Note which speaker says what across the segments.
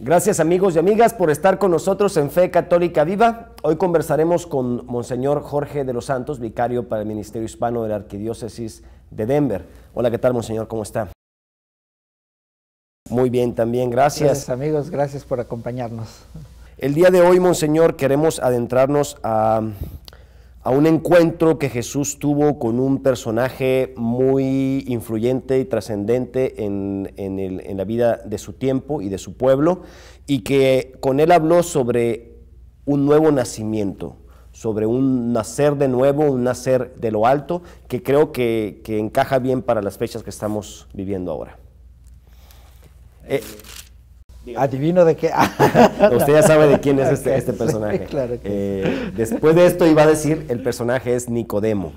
Speaker 1: Gracias amigos y amigas por estar con nosotros en Fe Católica Viva. Hoy conversaremos con Monseñor Jorge de los Santos, vicario para el Ministerio Hispano de la Arquidiócesis de Denver. Hola, ¿qué tal, Monseñor? ¿Cómo está? Muy bien, también, gracias.
Speaker 2: Gracias amigos, gracias por acompañarnos.
Speaker 1: El día de hoy, Monseñor, queremos adentrarnos a un encuentro que Jesús tuvo con un personaje muy influyente y trascendente en la vida de su tiempo y de su pueblo, y que con él habló sobre un nuevo nacimiento, sobre un nacer de nuevo, un nacer de lo alto, que creo que encaja bien para las fechas que estamos viviendo ahora.
Speaker 2: Adivino de qué.
Speaker 1: Usted ya sabe de quién es este personaje.
Speaker 2: Sí, claro que
Speaker 1: después de esto iba a decir, el personaje es Nicodemo.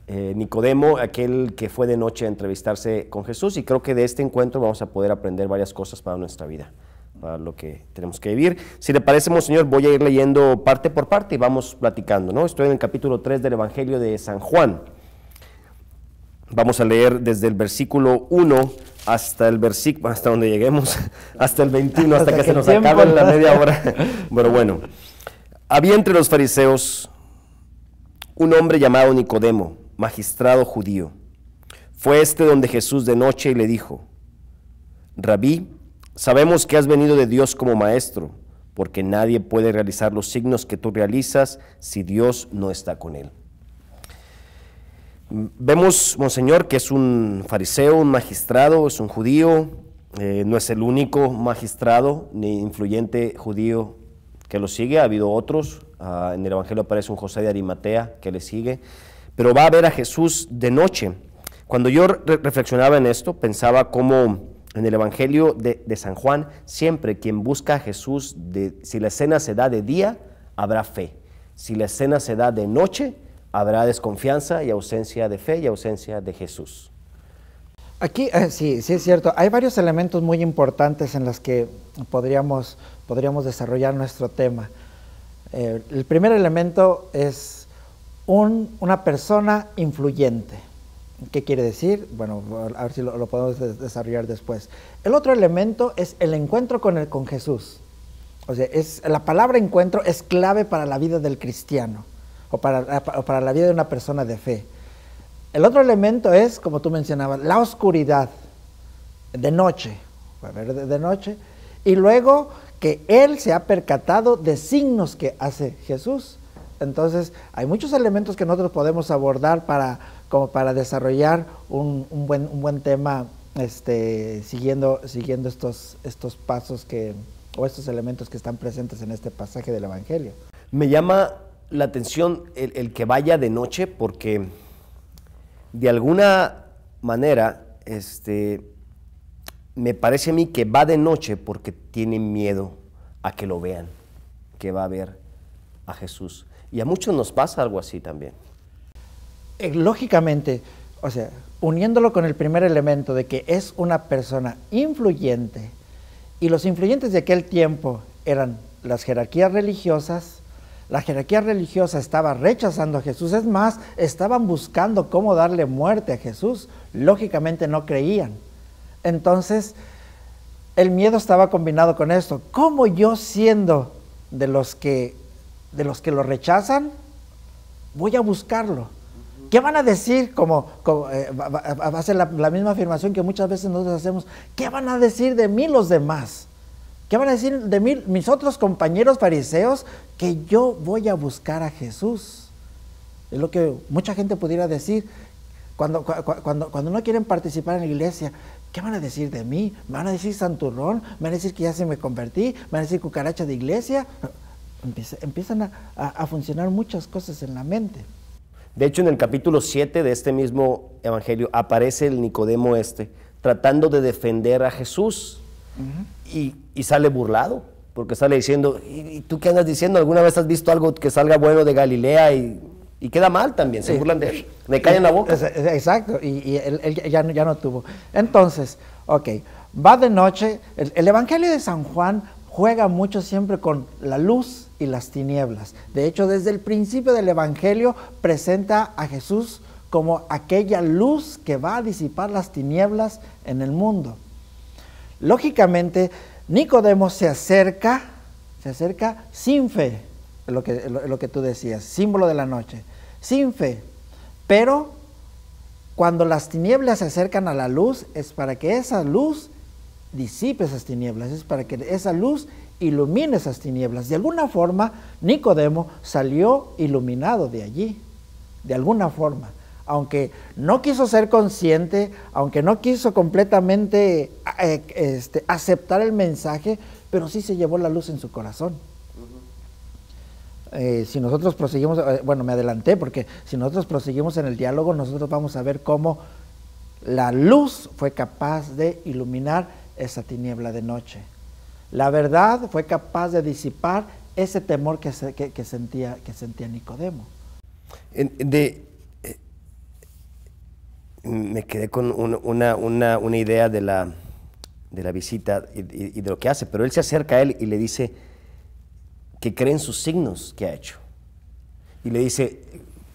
Speaker 1: Nicodemo, aquel que fue de noche a entrevistarse con Jesús, y creo que de este encuentro vamos a poder aprender varias cosas para nuestra vida, para lo que tenemos que vivir. Si le parece, Monseñor, voy a ir leyendo parte por parte y vamos platicando, ¿no? Estoy en el capítulo 3 del Evangelio de San Juan. Vamos a leer desde el versículo 1 hasta el versículo, hasta donde lleguemos, hasta el 21, hasta que se nos acabe la media hora. Bueno, había entre los fariseos un hombre llamado Nicodemo, magistrado judío. Fue donde Jesús de noche y le dijo: Rabí, sabemos que has venido de Dios como maestro, porque nadie puede realizar los signos que tú realizas si Dios no está con él. Vemos, Monseñor, que es un fariseo, un magistrado, es un judío, no es el único magistrado ni influyente judío que lo sigue, ha habido otros, en el Evangelio aparece un José de Arimatea que le sigue, pero va a ver a Jesús de noche. Cuando yo reflexionaba en esto, pensaba cómo en el Evangelio de San Juan, siempre quien busca a Jesús, si la escena se da de día, habrá fe, si la escena se da de noche, habrá desconfianza y ausencia de fe y ausencia de Jesús.
Speaker 2: Aquí sí es cierto, hay varios elementos muy importantes en los que podríamos desarrollar nuestro tema. El primer elemento es una persona influyente. ¿Qué quiere decir? Bueno, a ver si lo podemos desarrollar después. El otro elemento es el encuentro con Jesús. O sea, la palabra encuentro es clave para la vida del cristiano o para la vida de una persona de fe. El otro elemento es, como tú mencionabas, la oscuridad de noche, de noche, y luego que él se ha percatado de signos que hace Jesús. Entonces, hay muchos elementos que nosotros podemos abordar como para desarrollar un buen tema, siguiendo estos pasos o estos elementos que están presentes en este pasaje del Evangelio.
Speaker 1: Me llama la atención el que vaya de noche, porque de alguna manera me parece a mí que va de noche porque tiene miedo a que lo vean, que va a ver a Jesús. Y a muchos nos pasa algo así también.
Speaker 2: Lógicamente, o sea, uniéndolo con el primer elemento de que es una persona influyente, y los influyentes de aquel tiempo eran las jerarquías religiosas. La jerarquía religiosa estaba rechazando a Jesús, es más, estaban buscando cómo darle muerte a Jesús, lógicamente no creían. Entonces, el miedo estaba combinado con esto. ¿Cómo yo, siendo de los que lo rechazan, voy a buscarlo? ¿Qué van a decir? Va a ser la misma afirmación que muchas veces nosotros hacemos. ¿Qué van a decir de mí los demás? ¿Qué van a decir de mí mis otros compañeros fariseos? Que yo voy a buscar a Jesús. Es lo que mucha gente pudiera decir cuando no quieren participar en la iglesia. ¿Qué van a decir de mí? ¿Me van a decir santurrón? ¿Me van a decir que ya se me convertí? ¿Me van a decir cucaracha de iglesia? Empiezan a funcionar muchas cosas en la mente.
Speaker 1: De hecho, en el capítulo 7 de este mismo evangelio aparece el Nicodemo tratando de defender a Jesús. Y sale burlado, porque sale diciendo: ¿y tú qué andas diciendo? ¿Alguna vez has visto algo que salga bueno de Galilea? Y queda mal también, se burlan de él, le callan la boca.
Speaker 2: Exacto, y él ya no tuvo. Entonces, va de noche. El Evangelio de San Juan juega mucho siempre con la luz y las tinieblas. De hecho, desde el principio del Evangelio presenta a Jesús como aquella luz que va a disipar las tinieblas en el mundo. Lógicamente, Nicodemo se acerca sin fe, lo que tú decías, símbolo de la noche, sin fe, pero cuando las tinieblas se acercan a la luz, es para que esa luz disipe esas tinieblas, es para que esa luz ilumine esas tinieblas. De alguna forma, Nicodemo salió iluminado de allí, de alguna forma. Aunque no quiso ser consciente, aunque no quiso completamente aceptar el mensaje, pero sí se llevó la luz en su corazón. Si nosotros proseguimos, bueno, me adelanté, porque si nosotros proseguimos en el diálogo, nosotros vamos a ver cómo la luz fue capaz de iluminar esa tiniebla de noche. La verdad fue capaz de disipar ese temor que sentía Nicodemo.
Speaker 1: Me quedé con una idea de la visita y de lo que hace, pero él se acerca a él y le dice que cree en sus signos que ha hecho. Y le dice,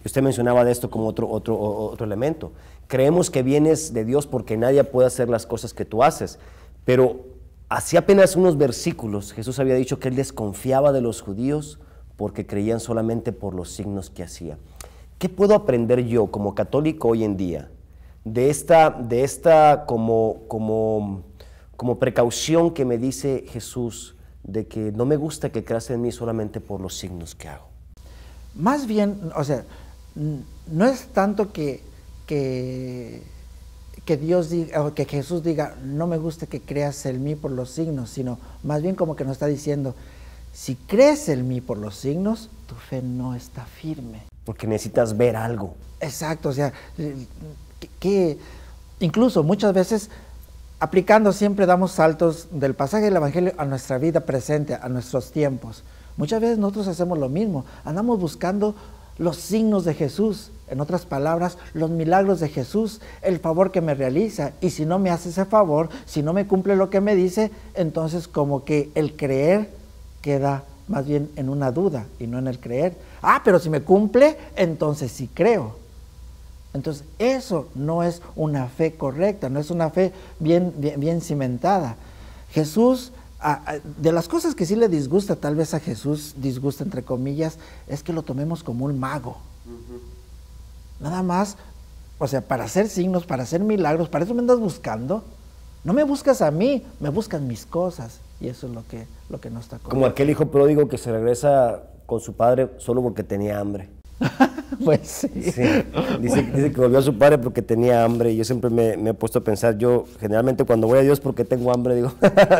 Speaker 1: usted mencionaba de esto como otro elemento, creemos que vienes de Dios porque nadie puede hacer las cosas que tú haces, pero hace apenas unos versículos Jesús había dicho que él desconfiaba de los judíos porque creían solamente por los signos que hacía. ¿Qué puedo aprender yo como católico hoy en día de esta como precaución que me dice Jesús de que no me gusta que creas en mí solamente por los signos que hago?
Speaker 2: Más bien, o sea, no es tanto que Dios diga, o que Jesús diga, no me gusta que creas en mí por los signos, sino más bien como que nos está diciendo, si crees en mí por los signos, tu fe no está firme.
Speaker 1: Porque necesitas ver algo.
Speaker 2: Exacto, o sea, que incluso muchas veces aplicando siempre damos saltos del pasaje del Evangelio a nuestra vida presente, a nuestros tiempos. Muchas veces nosotros hacemos lo mismo, andamos buscando los signos de Jesús, en otras palabras, los milagros de Jesús, el favor que me realiza, y si no me hace ese favor, si no me cumple lo que me dice, entonces como que el creer queda más bien en una duda y no en el creer. Ah, pero si me cumple, entonces sí creo. Entonces, eso no es una fe correcta, no es una fe bien cimentada. Jesús, de las cosas que sí le disgusta, tal vez a Jesús disgusta entre comillas, es que lo tomemos como un mago. Nada más, o sea, para hacer signos, para hacer milagros, para eso me andas buscando. No me buscas a mí, me buscan mis cosas. Y eso es lo que no está correcto.
Speaker 1: Como aquel hijo pródigo que se regresa con su padre solo porque tenía hambre.
Speaker 2: Pues sí.
Speaker 1: Sí. Dice que volvió a su padre porque tenía hambre, y yo siempre me he puesto a pensar, yo generalmente cuando voy a Dios porque tengo hambre, digo,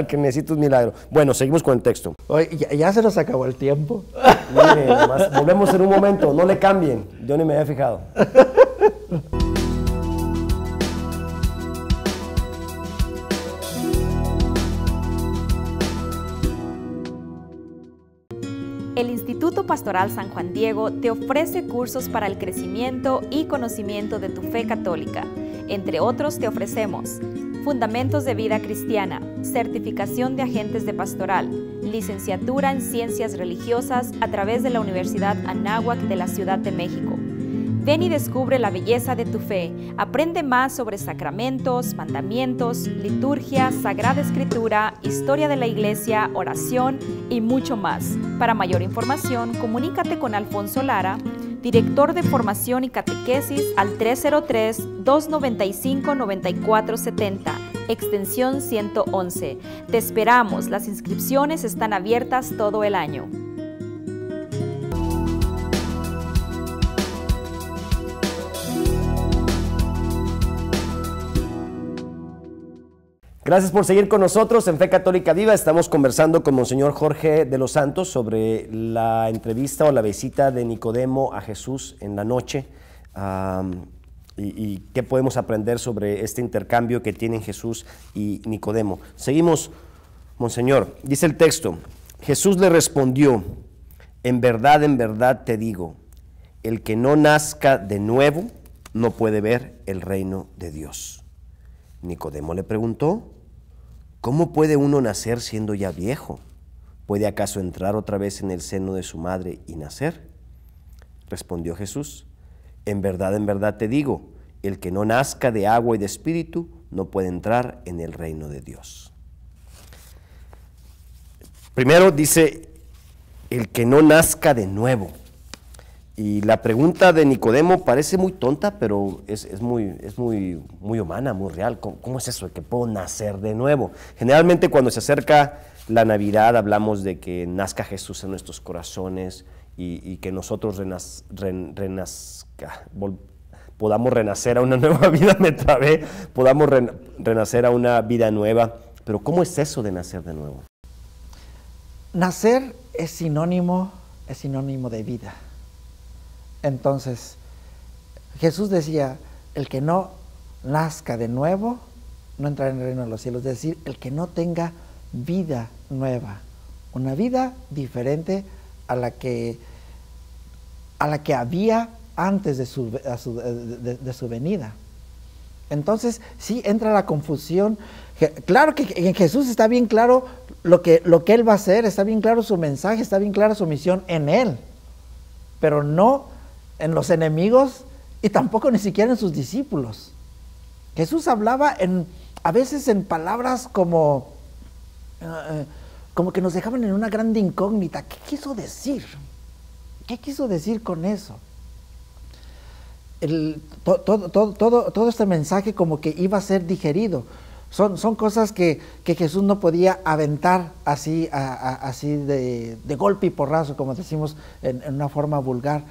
Speaker 1: que necesito un milagro. Bueno, seguimos con el texto.
Speaker 2: Oye, ya se nos acabó el tiempo.
Speaker 1: Mire, nomás, volvemos en un momento, no le cambien, yo ni me había fijado.
Speaker 3: El Instituto Pastoral San Juan Diego te ofrece cursos para el crecimiento y conocimiento de tu fe católica. Entre otros te ofrecemos Fundamentos de Vida Cristiana, Certificación de Agentes de Pastoral, Licenciatura en Ciencias Religiosas a través de la Universidad Anáhuac de la Ciudad de México. Ven y descubre la belleza de tu fe. Aprende más sobre sacramentos, mandamientos, liturgia, Sagrada Escritura, historia de la Iglesia, oración y mucho más. Para mayor información, comunícate con Alfonso Lara, director de Formación y Catequesis, al 303-295-9470, extensión 111. Te esperamos, las inscripciones están abiertas todo el año.
Speaker 1: Gracias por seguir con nosotros en Fe Católica Viva. Estamos conversando con Monseñor Jorge de los Santos sobre la entrevista o la visita de Nicodemo a Jesús en la noche y qué podemos aprender sobre este intercambio que tienen Jesús y Nicodemo. Seguimos, Monseñor. Dice el texto, Jesús le respondió, en verdad te digo, el que no nazca de nuevo no puede ver el reino de Dios. Nicodemo le preguntó, ¿cómo puede uno nacer siendo ya viejo? ¿Puede acaso entrar otra vez en el seno de su madre y nacer? Respondió Jesús, en verdad te digo, el que no nazca de agua y de espíritu no puede entrar en el reino de Dios. Primero dice, el que no nazca de nuevo. Y la pregunta de Nicodemo parece muy tonta, pero es muy humana, muy real. ¿Cómo es eso de que puedo nacer de nuevo? Generalmente cuando se acerca la Navidad hablamos de que nazca Jesús en nuestros corazones y que nosotros podamos renacer a una nueva vida, podamos renacer a una vida nueva. Pero ¿cómo es eso de nacer de nuevo?
Speaker 2: Nacer es sinónimo de vida. Entonces, Jesús decía, el que no nazca de nuevo, no entrará en el reino de los cielos. Es decir, el que no tenga vida nueva, una vida diferente a la que había antes de su venida. Entonces, sí entra la confusión. Claro que en Jesús está bien claro lo que Él va a hacer, está bien claro su mensaje, está bien clara su misión en Él, pero no en los enemigos y tampoco ni siquiera en sus discípulos. Jesús hablaba a veces en palabras como que nos dejaban en una grande incógnita. ¿Qué quiso decir? ¿Qué quiso decir con eso? Todo este mensaje como que iba a ser digerido. Son cosas que Jesús no podía aventar así de golpe y porrazo, como decimos en una forma vulgar.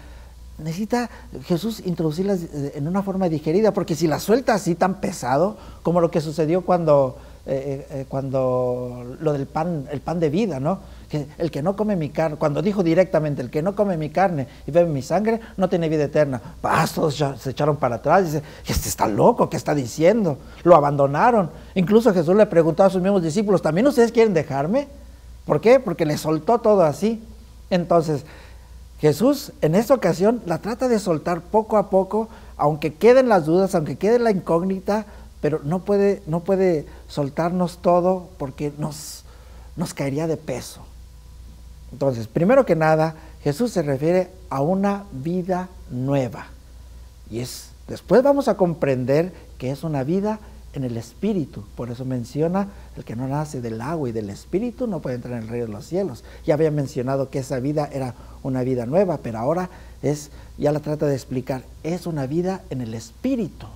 Speaker 2: Necesita Jesús introducirlas en una forma digerida, porque si las suelta así tan pesado, como lo que sucedió cuando lo del pan, el pan de vida, ¿no? Que el que no come mi carne, cuando dijo directamente, el que no come mi carne y bebe mi sangre, no tiene vida eterna. Todos se echaron para atrás y dice, este está loco, ¿qué está diciendo? Lo abandonaron. Incluso Jesús le preguntó a sus mismos discípulos, ¿también ustedes quieren dejarme? ¿Por qué? Porque le soltó todo así. Entonces, Jesús en esta ocasión la trata de soltar poco a poco, aunque queden las dudas, aunque quede la incógnita, pero no puede soltarnos todo porque nos caería de peso. Entonces, primero que nada, Jesús se refiere a una vida nueva. Después vamos a comprender que es una vida en el Espíritu. Por eso menciona, el que no nace del agua y del Espíritu no puede entrar en el reino de los cielos. Ya había mencionado que esa vida era una vida nueva, pero ahora ya la trata de explicar, es una vida en el Espíritu.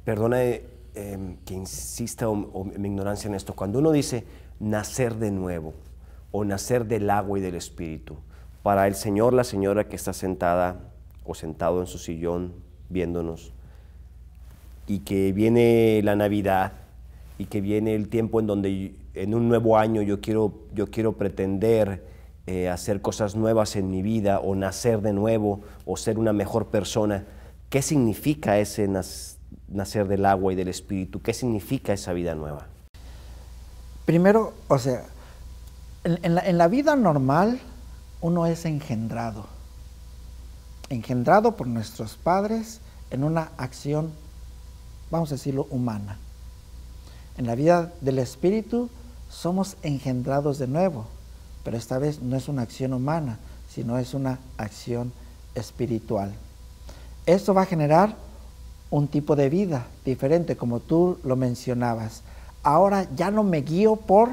Speaker 1: Perdona que insista o mi ignorancia en esto. Cuando uno dice nacer de nuevo o nacer del agua y del Espíritu, para el señor, la señora que está sentada o sentado en su sillón viéndonos, y que viene la Navidad y que viene el tiempo en donde en un nuevo año yo quiero pretender hacer cosas nuevas en mi vida o nacer de nuevo o ser una mejor persona. ¿Qué significa ese nacer del agua y del Espíritu? ¿Qué significa esa vida nueva?
Speaker 2: Primero, en la vida normal uno es engendrado por nuestros padres en una acción, vamos a decirlo, humana. En la vida del Espíritu somos engendrados de nuevo, pero esta vez no es una acción humana, sino es una acción espiritual. Esto va a generar un tipo de vida diferente, como tú lo mencionabas. Ahora ya no me guío por,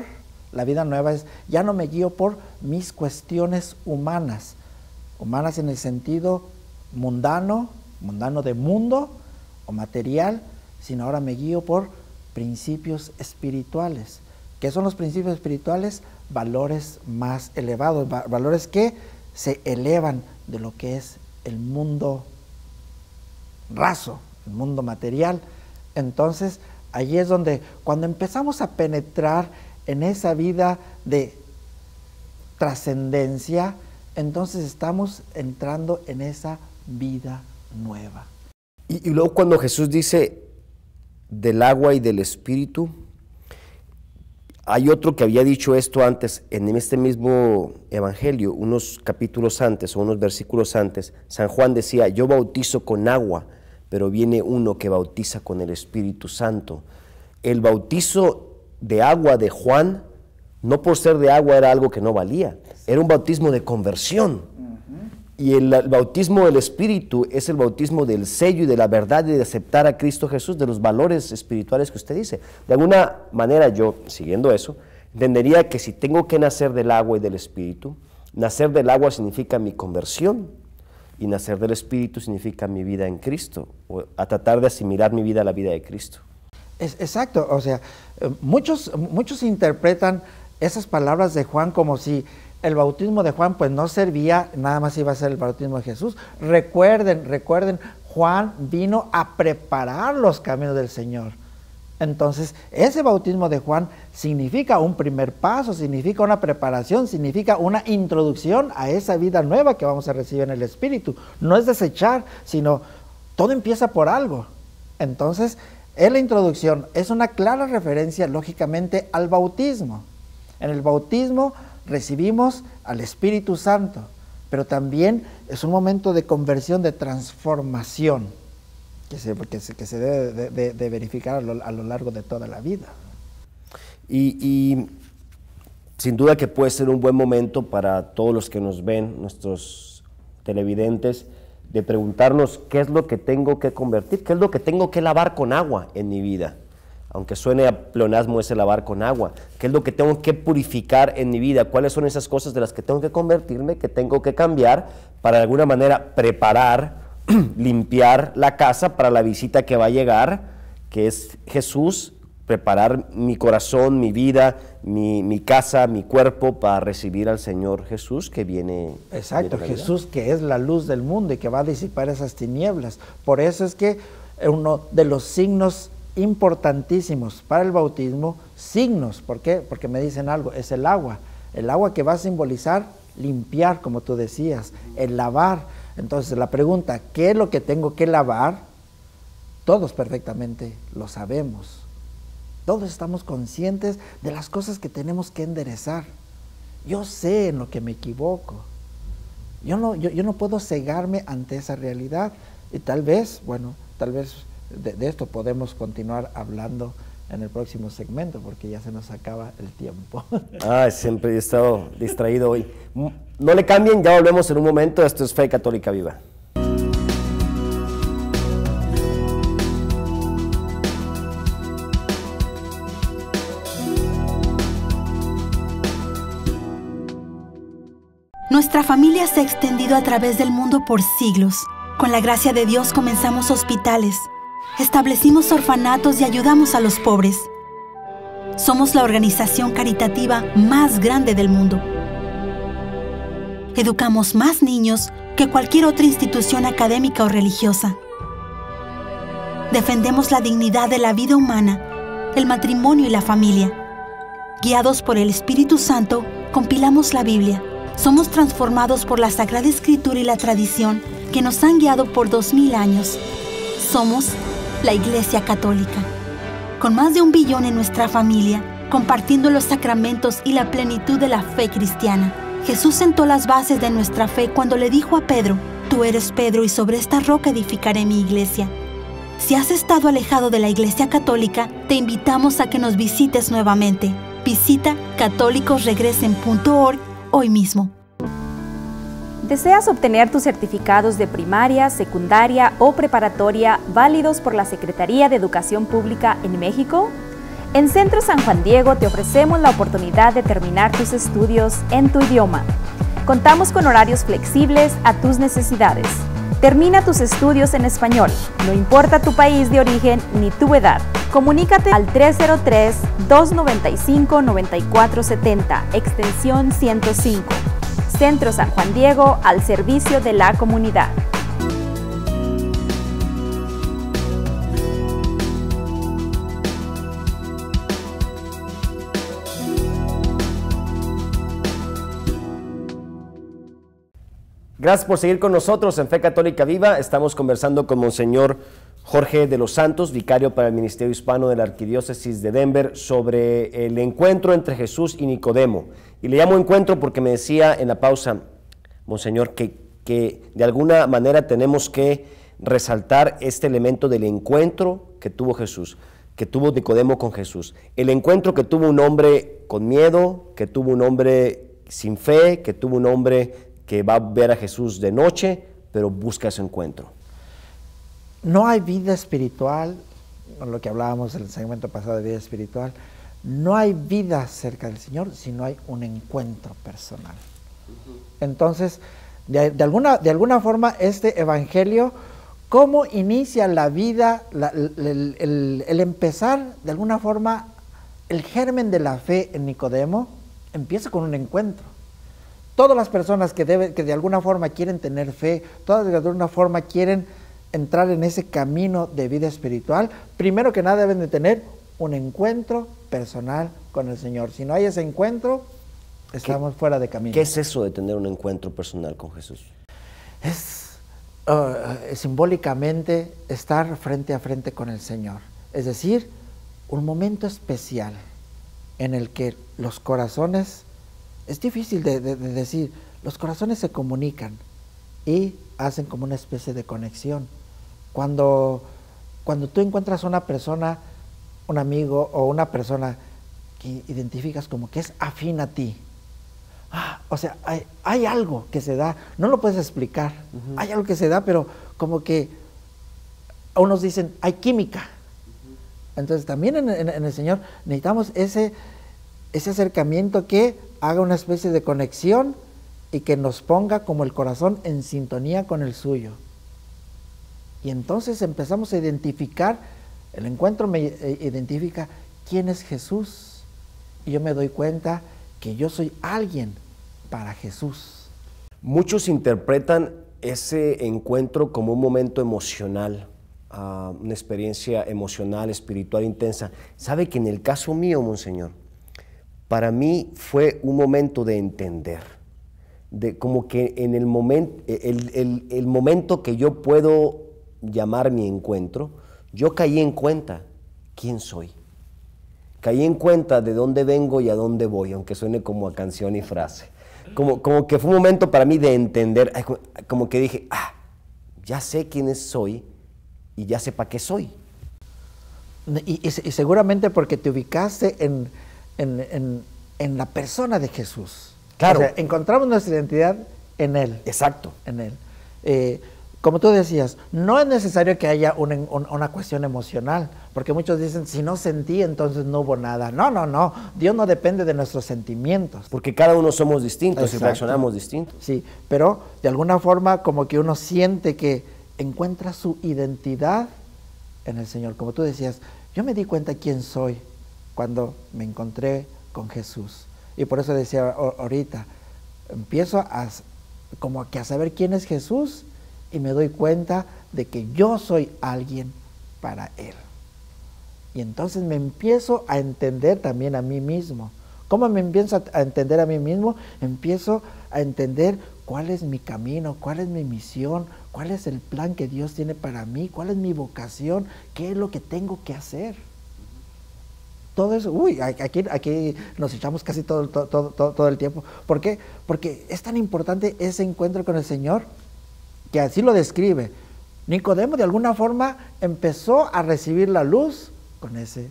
Speaker 2: la vida nueva ya no me guío por mis cuestiones humanas en el sentido mundano de mundo o material, sino ahora me guío por principios espirituales. ¿Qué son los principios espirituales? Valores más elevados, valores que se elevan de lo que es el mundo raso, el mundo material. Entonces, allí es donde, cuando empezamos a penetrar en esa vida de trascendencia, entonces estamos entrando en esa vida nueva.
Speaker 1: Y luego cuando Jesús dice del agua y del Espíritu, hay otro que había dicho esto antes, en este mismo evangelio, unos capítulos antes o unos versículos antes. San Juan decía, yo bautizo con agua, pero viene uno que bautiza con el Espíritu Santo. El bautizo de agua de Juan, no por ser de agua era algo que no valía, era un bautismo de conversión. Y el bautismo del Espíritu es el bautismo del sello y de la verdad y de aceptar a Cristo Jesús, de los valores espirituales que usted dice. De alguna manera yo, siguiendo eso, entendería que si tengo que nacer del agua y del Espíritu, nacer del agua significa mi conversión y nacer del Espíritu significa mi vida en Cristo, o a tratar de asimilar mi vida a la vida de Cristo.
Speaker 2: Exacto, o sea, muchos interpretan esas palabras de Juan como si el bautismo de Juan pues no servía, nada más iba a ser el bautismo de Jesús. Recuerden, Juan vino a preparar los caminos del Señor. Entonces, ese bautismo de Juan significa un primer paso, significa una preparación, significa una introducción a esa vida nueva que vamos a recibir en el Espíritu. No es desechar, sino todo empieza por algo. Entonces, en la introducción es una clara referencia, lógicamente, al bautismo. En el bautismo recibimos al Espíritu Santo, pero también es un momento de conversión, de transformación, que se debe de verificar a lo largo de toda la vida.
Speaker 1: Y sin duda que puede ser un buen momento para todos los que nos ven, nuestros televidentes, de preguntarnos qué es lo que tengo que convertir, qué es lo que tengo que lavar con agua en mi vida. Aunque suene a pleonasmo ese lavar con agua, qué es lo que tengo que purificar en mi vida, cuáles son esas cosas de las que tengo que convertirme, que tengo que cambiar para de alguna manera preparar, limpiar la casa para la visita que va a llegar, que es Jesús, preparar mi corazón, mi vida, mi casa, mi cuerpo para recibir al Señor Jesús que viene.
Speaker 2: Exacto, Jesús que es la luz del mundo y que va a disipar esas tinieblas. Por eso es que uno de los signos importantísimos para el bautismo, signos, ¿por qué? Porque me dicen algo, es el agua que va a simbolizar limpiar, como tú decías, el lavar. Entonces la pregunta, ¿qué es lo que tengo que lavar? Todos perfectamente lo sabemos. Todos estamos conscientes de las cosas que tenemos que enderezar. Yo sé en lo que me equivoco. Yo no puedo cegarme ante esa realidad. Y tal vez de esto podemos continuar hablando en el próximo segmento, porque ya se nos acaba el tiempo.
Speaker 1: Siempre he estado distraído hoy. No le cambien, ya volvemos en un momento. Esto es Fe Católica Viva.
Speaker 4: Nuestra familia se ha extendido a través del mundo por siglos. Con la gracia de Dios comenzamos hospitales, establecimos orfanatos y ayudamos a los pobres. Somos la organización caritativa más grande del mundo. Educamos más niños que cualquier otra institución académica o religiosa. Defendemos la dignidad de la vida humana, el matrimonio y la familia. Guiados por el Espíritu Santo, compilamos la Biblia. Somos transformados por la Sagrada Escritura y la tradición que nos han guiado por 2000 años. Somos la Iglesia Católica. Con más de 1 billón en nuestra familia, compartiendo los sacramentos y la plenitud de la fe cristiana. Jesús sentó las bases de nuestra fe cuando le dijo a Pedro: tú eres Pedro y sobre esta roca edificaré mi iglesia. Si has estado alejado de la Iglesia Católica, te invitamos a que nos visites nuevamente. Visita católicosregresen.org hoy mismo.
Speaker 3: ¿Deseas obtener tus certificados de primaria, secundaria o preparatoria válidos por la Secretaría de Educación Pública en México? En Centro San Juan Diego te ofrecemos la oportunidad de terminar tus estudios en tu idioma. Contamos con horarios flexibles a tus necesidades. Termina tus estudios en español, no importa tu país de origen ni tu edad. Comunícate al 303-295-9470, extensión 105. Centro San Juan Diego, al servicio de la comunidad.
Speaker 1: Gracias por seguir con nosotros en Fe Católica Viva. Estamos conversando con Monseñor Jorge de los Santos, vicario para el Ministerio Hispano de la Arquidiócesis de Denver, sobre el encuentro entre Jesús y Nicodemo. Y le llamo encuentro porque me decía en la pausa, Monseñor, que de alguna manera tenemos que resaltar este elemento del encuentro que tuvo Jesús, que tuvo Nicodemo con Jesús. El encuentro que tuvo un hombre con miedo, que tuvo un hombre sin fe, que tuvo un hombre que va a ver a Jesús de noche, pero busca ese encuentro.
Speaker 2: No hay vida espiritual, con lo que hablábamos en el segmento pasado de vida espiritual, no hay vida cerca del Señor si no hay un encuentro personal. Entonces, de alguna forma, este evangelio, ¿cómo inicia la vida, el empezar, de alguna forma, el germen de la fe en Nicodemo? Empieza con un encuentro. Todas las personas que de alguna forma quieren tener fe, todas de alguna forma quieren entrar en ese camino de vida espiritual, primero que nada deben de tener un encuentro personal con el Señor. Si no hay ese encuentro, estamos fuera de camino.
Speaker 1: ¿Qué es eso de tener un encuentro personal con Jesús?
Speaker 2: Es simbólicamente estar frente a frente con el Señor. Es decir, un momento especial en el que los corazones, es difícil de decir, los corazones se comunican y hacen como una especie de conexión. Cuando tú encuentras a una persona, un amigo o una persona que identificas como que es afín a ti, o sea, hay algo que se da, no lo puedes explicar, hay algo que se da, pero como que a unos dicen, hay química. Entonces también en el Señor necesitamos ese acercamiento que haga una especie de conexión y que nos ponga como el corazón en sintonía con el suyo. Y entonces empezamos a identificar, el encuentro me identifica quién es Jesús. Y yo me doy cuenta que yo soy alguien para Jesús.
Speaker 1: Muchos interpretan ese encuentro como un momento emocional, una experiencia emocional, espiritual intensa. ¿Sabe que en el caso mío, Monseñor, para mí fue un momento de entender, de como que en el momento que yo puedo llamar mi encuentro, yo caí en cuenta quién soy. Caí en cuenta de dónde vengo y a dónde voy, aunque suene como a canción y frase. Como que fue un momento para mí de entender, como que dije, ya sé quién soy y ya sé para qué soy.
Speaker 2: Y seguramente porque te ubicaste en la persona de Jesús.
Speaker 1: Claro.
Speaker 2: O sea, encontramos nuestra identidad en Él.
Speaker 1: Exacto.
Speaker 2: En Él. Como tú decías, no es necesario que haya una cuestión emocional, porque muchos dicen, si no sentí, entonces no hubo nada. No. Dios no depende de nuestros sentimientos.
Speaker 1: Porque cada uno somos distintos.
Speaker 2: Exacto.
Speaker 1: Y reaccionamos distintos.
Speaker 2: Sí, pero de alguna forma como que uno siente que encuentra su identidad en el Señor. Como tú decías, yo me di cuenta quién soy cuando me encontré con Jesús. Y por eso decía ahorita, empiezo a saber quién es Jesús y me doy cuenta de que yo soy alguien para Él. Y entonces me empiezo a entender también a mí mismo. ¿Cómo me empiezo a entender a mí mismo? Empiezo a entender cuál es mi camino, cuál es mi misión, cuál es el plan que Dios tiene para mí, cuál es mi vocación, qué es lo que tengo que hacer. Todo eso, aquí nos echamos casi todo el tiempo. ¿Por qué? Porque es tan importante ese encuentro con el Señor, que así lo describe. Nicodemo de alguna forma empezó a recibir la luz con ese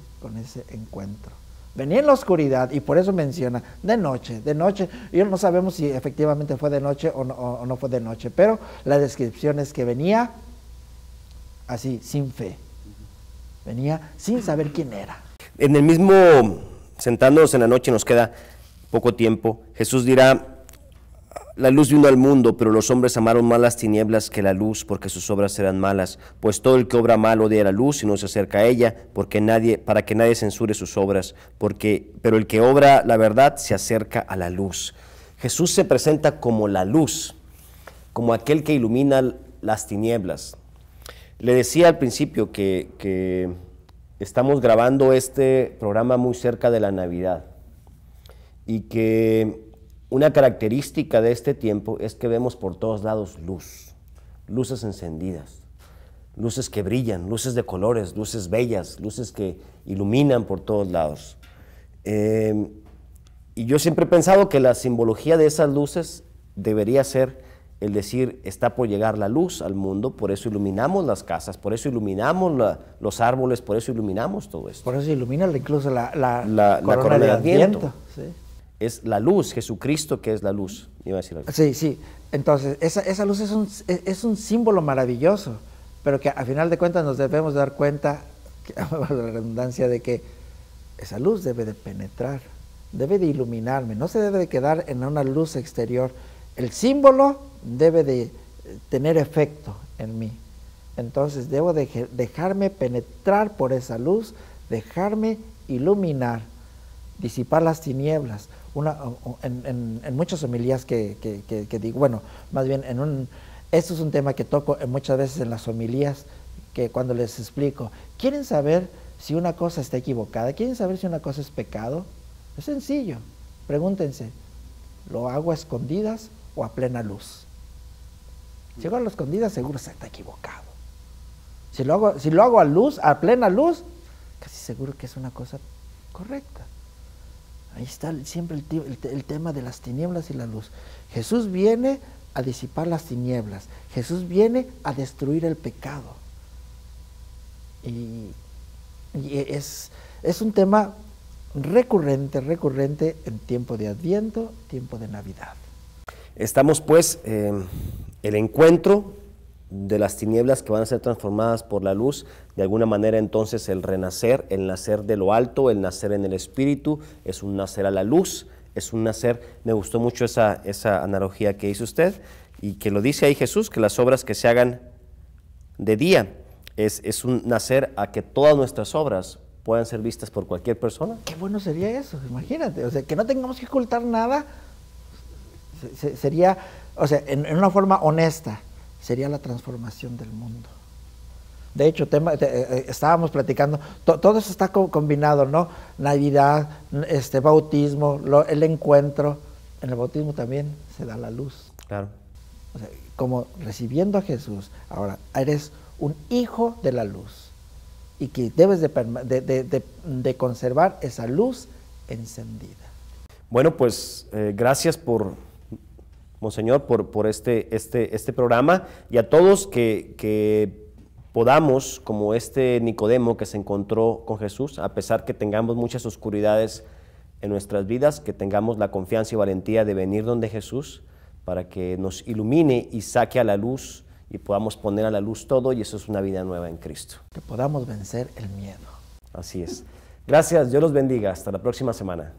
Speaker 2: encuentro. Venía en la oscuridad y por eso menciona de noche. Y no sabemos si efectivamente fue de noche o no fue de noche, pero la descripción es que venía así, sin fe. Venía sin saber quién era.
Speaker 1: En el mismo, sentándonos en la noche, nos queda poco tiempo, Jesús dirá, la luz vino al mundo, pero los hombres amaron más las tinieblas que la luz, porque sus obras eran malas. Pues todo el que obra mal odia la luz y no se acerca a ella, para que nadie censure sus obras. Pero el que obra la verdad se acerca a la luz. Jesús se presenta como la luz, como aquel que ilumina las tinieblas. Le decía al principio que estamos grabando este programa muy cerca de la Navidad y que una característica de este tiempo es que vemos por todos lados luces encendidas, luces que brillan, luces de colores, luces bellas, luces que iluminan por todos lados. Y yo siempre he pensado que la simbología de esas luces debería ser el decir, está por llegar la luz al mundo, por eso iluminamos las casas, por eso iluminamos los árboles, por eso iluminamos todo esto.
Speaker 2: Por eso ilumina incluso
Speaker 1: la corona de Adviento.
Speaker 2: Sí.
Speaker 1: Es la luz, Jesucristo que es la luz. Iba a decir algo.
Speaker 2: Sí. Entonces, esa luz es un símbolo maravilloso, pero que a final de cuentas nos debemos dar cuenta, la redundancia, de que esa luz debe de penetrar, debe de iluminarme, no se debe de quedar en una luz exterior. El símbolo debe de tener efecto en mí. Entonces debo de dejarme penetrar por esa luz, dejarme iluminar, disipar las tinieblas. En muchas homilías que digo, bueno, más bien esto es un tema que toco muchas veces en las homilías, que cuando les explico, ¿quieren saber si una cosa está equivocada? ¿Quieren saber si una cosa es pecado? Es sencillo, pregúntense, ¿lo hago a escondidas o a plena luz? Si hago a escondidas, seguro está equivocado. Si lo hago a luz, a plena luz, casi seguro que es una cosa correcta. Ahí está siempre el tema de las tinieblas y la luz. Jesús viene a disipar las tinieblas. Jesús viene a destruir el pecado. Y es un tema recurrente en tiempo de Adviento, tiempo de Navidad.
Speaker 1: Estamos pues el encuentro de las tinieblas que van a ser transformadas por la luz, de alguna manera entonces el renacer, el nacer de lo alto, el nacer en el Espíritu, es un nacer a la luz, es un nacer, me gustó mucho esa analogía que hizo usted, y que lo dice ahí Jesús, que las obras que se hagan de día, es un nacer a que todas nuestras obras puedan ser vistas por cualquier persona.
Speaker 2: Qué bueno sería eso, imagínate, o sea, que no tengamos que ocultar nada, sería, o sea, en una forma honesta, sería la transformación del mundo. De hecho, estábamos platicando, todo eso está combinado, ¿no? Navidad, bautismo, el encuentro. En el bautismo también se da la luz.
Speaker 1: Claro.
Speaker 2: O sea, como recibiendo a Jesús, ahora eres un hijo de la luz y que debes de conservar esa luz encendida.
Speaker 1: Bueno, pues gracias Monseñor, por este programa, y a todos que podamos, como Nicodemo que se encontró con Jesús, a pesar que tengamos muchas oscuridades en nuestras vidas, que tengamos la confianza y valentía de venir donde Jesús para que nos ilumine y saque a la luz y podamos poner a la luz todo, y eso es una vida nueva en Cristo.
Speaker 2: Que podamos vencer el miedo.
Speaker 1: Así es. Gracias, Dios los bendiga. Hasta la próxima semana.